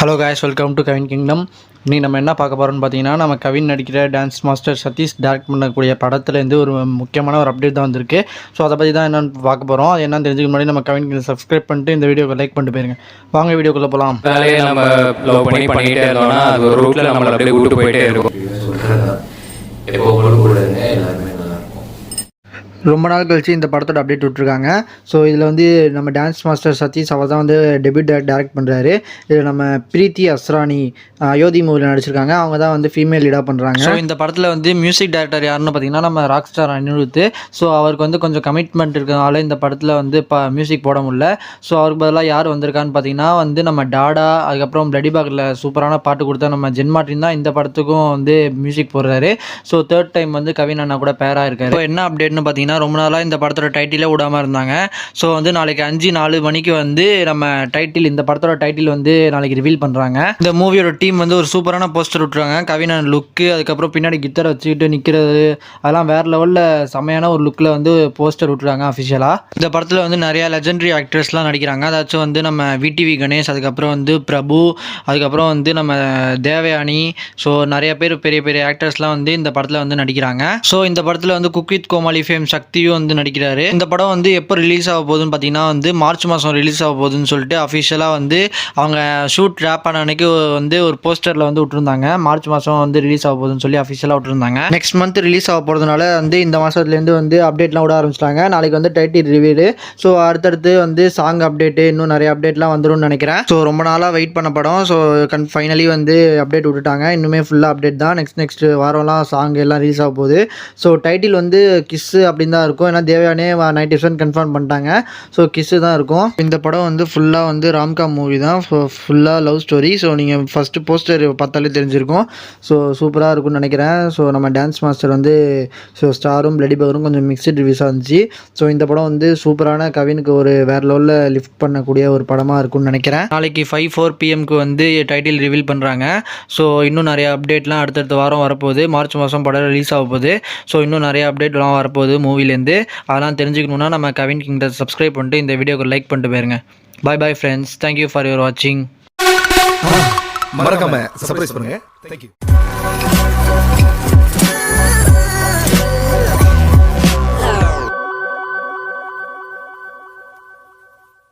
Hello guys, welcome to Kavin kingdom. இன்றைக்கி நம்ம என்ன பார்க்க போகிறோம்னு பார்த்தீங்கன்னா, நம்ம கவின் நடிக்கிற டான்ஸ் மாஸ்டர் சதீஷ் டைரக்ட் பண்ணக்கூடிய படத்துலேருந்து ஒரு முக்கியமான ஒரு அப்டேட் தான் வந்திருக்கு. ஸோ அதை பற்றி தான் என்னென்னு பார்க்க போகிறோம். அது என்னன்னு தெரிஞ்சுக்க முன்னாடி நம்ம கவின் கிங்டம் சப்ஸ்கிரைப் பண்ணிட்டு இந்த வீடியோக்கு லைக் பண்ணிட்டு போயிருங்க. வாங்க வீடியோக்குள்ளே போகலாம். வேலையை நம்ம லவ் பண்ணிட்டே இருந்தோம்னா அது ஒரு ரூட்டில் நம்மளை அப்படியே கூட்டு போயிட்டே இருக்கும். எப்போ கூட எல்லாருமே ரொம்ப நாள் கழிச்சு இந்த படத்தோட அப்டேட் விட்டுருக்காங்க. ஸோ இதில் வந்து நம்ம டான்ஸ் மாஸ்டர் சதீஷ் அவர் தான் வந்து டெபியூட் டைரக்ட் பண்ணுறாரு. இதில் நம்ம பிரீத்தி அஸ்ரானி அயோத்தி மூவியில் நடிச்சிருக்காங்க. அவங்க தான் வந்து ஃபீமேல் லீடாக பண்ணுறாங்க. ஸோ இந்த படத்தில் வந்து மியூசிக் டைரக்டர் யாருன்னு பார்த்தீங்கன்னா நம்ம ராக் ஸ்டார் அனிருத். ஸோ அவருக்கு வந்து கொஞ்சம் கமிட்மெண்ட் இருக்கிறதுனால இந்த படத்தில் வந்து மியூசிக் போட முடியல. ஸோ அவருக்கு பதிலாக யார் வந்திருக்கான்னு பார்த்தீங்கன்னா வந்து நம்ம டாடா, அதுக்கப்புறம் பிளடி பாக்கில் சூப்பரான பாட்டு கொடுத்தா நம்ம ஜென்மாட்டின் தான் இந்த படத்துக்கும் வந்து மியூசிக் போடுறாரு. ஸோ தேர்ட் டைம் வந்து கவின் அண்ணா கூட பேராக இருக்காரு. ஸோ என்ன அப்டேட்னு பார்த்தீங்கன்னா, ரொம்ப நாளாக இந்த படத்தோட டைட்டிலே விடாமல் இருந்தாங்க. ஸோ வந்து நாளைக்கு 5-4 மணிக்கு வந்து நம்ம இந்த படத்தோட டைட்டில் வந்து நாளைக்கு ரிவீல் பண்ணுறாங்க. இந்த மூவியோட டீம் வந்து ஒரு சூப்பரான போஸ்டர் விட்டுருவாங்க. கவின் லுக்கு, அதுக்கப்புறம் பின்னாடி கித்தாரை வச்சுக்கிட்டு நிற்கிறது, அதெல்லாம் வேறு லெவலில் செம்மையான ஒரு லுக்கில் வந்து போஸ்டர் விட்டுருக்காங்க அஃபிஷியலாக. இந்த படத்தில் வந்து நிறையா லெஜெண்டரி ஆக்டர்ஸ்லாம் நடிக்கிறாங்க. அதாச்சும் வந்து நம்ம விடிவி கணேஷ், அதுக்கப்புறம் வந்து பிரபு, அதுக்கப்புறம் வந்து நம்ம தேவயானி. ஸோ நிறைய பேர் பெரிய பெரிய ஆக்டர்ஸ்லாம் வந்து இந்த படத்தில் வந்து நடிக்கிறாங்க. ஸோ இந்த படத்தில் வந்து குக் வித் கோமாளி ஃபேம் சக்தியும் வந்து நடிக்கிறாரு. இந்த படம் வந்து எப்போ ரிலீஸ் ஆக போகுதுன்னு பார்த்தீங்கன்னா வந்து மார்ச் மாதம் ரிலீஸ் ஆக போகுதுன்னு சொல்லிட்டு அஃபிஷியலாக வந்து அவங்க ஷூட் ரேப் பண்ண அன்னைக்கு வந்து ஒரு போஸ்டரில் வந்து விட்டுருந்தாங்க. மார்ச் மாதம் வந்து ரிலீஸ் ஆக போகுதுன்னு சொல்லி அஃபிஷியலாக விட்டுருந்தாங்க. நெக்ஸ்ட் மந்த் ரிலீஸ் ஆக போகிறதுனால வந்து இந்த மாதத்துலேருந்து வந்து அப்டேட்லாம் விட ஆரம்பிச்சிட்டாங்க. நாளைக்கு வந்து டைட்டில் ரிவீலு. ஸோ அடுத்தடுத்து வந்து சாங் அப்டேட்டு, இன்னும் நிறைய அப்டேட்லாம் வந்துடும் நினைக்கிறேன். ஸோ ரொம்ப நாளாக வெயிட் பண்ண படம். ஸோ ஃபைனலி வந்து அப்டேட் விட்டுட்டாங்க. இன்னுமே ஃபுல்லாக அப்டேட் தான். நெக்ஸ்ட் வாரம்லாம் சாங் எல்லாம் ரிலீஸ் ஆக போகுது. ஸோ டைட்டில் வந்து கிஸ்ஸு அப்படின்னு தான் இருக்கும். ஏன்னா தேவயானே 90% கன்ஃபார்ம் பண்ணிட்டாங்க. ஸோ கிஸ்ஸு தான் இருக்கும். இந்த படம் வந்து ஃபுல்லாக வந்து ராம்காம் மூவி தான். ஃபுல்லாக லவ் ஸ்டோரி. ஸோ நீங்கள் ஃபஸ்ட்டு போஸ்டர் பார்த்தாலே தெரிஞ்சிருக்கும். ஸோ சூப்பராக இருக்கும்னு நினைக்கிறேன். ஸோ நம்ம டான்ஸ் மாஸ்டர் வந்து ஸ்டாரும் பிளடி பகரும் கொஞ்சம் மிக்சட் ரிவ்யூஸாக இருந்துச்சு. ஸோ இந்த படம் வந்து சூப்பரான கவினுக்கு ஒரு வேறு லெவலில் லிஃப்ட் பண்ணக்கூடிய ஒரு படமாக இருக்கும்னு நினைக்கிறேன். நாளைக்கு 5-4 PM வந்து டைட்டில் ரிவீல் பண்ணுறாங்க. ஸோ இன்னும் நிறைய அப்டேட்லாம் அடுத்தடுத்த வாரம் வரப்போகுது. மார்ச் மாதம் படம் ரிலீஸ் ஆக போகுது. ஸோ இன்னும் நிறைய அப்டேட்லாம் வரப்போகுது மூவிலேருந்து. அதெல்லாம் தெரிஞ்சுக்கணுன்னா நம்ம கவின் கிங்டம் சப்ஸ்கிரைப் பண்ணிட்டு இந்த வீடியோக்கு லைக் பண்ணிட்டு போயிருங்க. Bye friends. Thank you for your வாட்சிங். மறக்காம சர்ப்ரைஸ் பண்ணுங்க. தேங்க்யூ.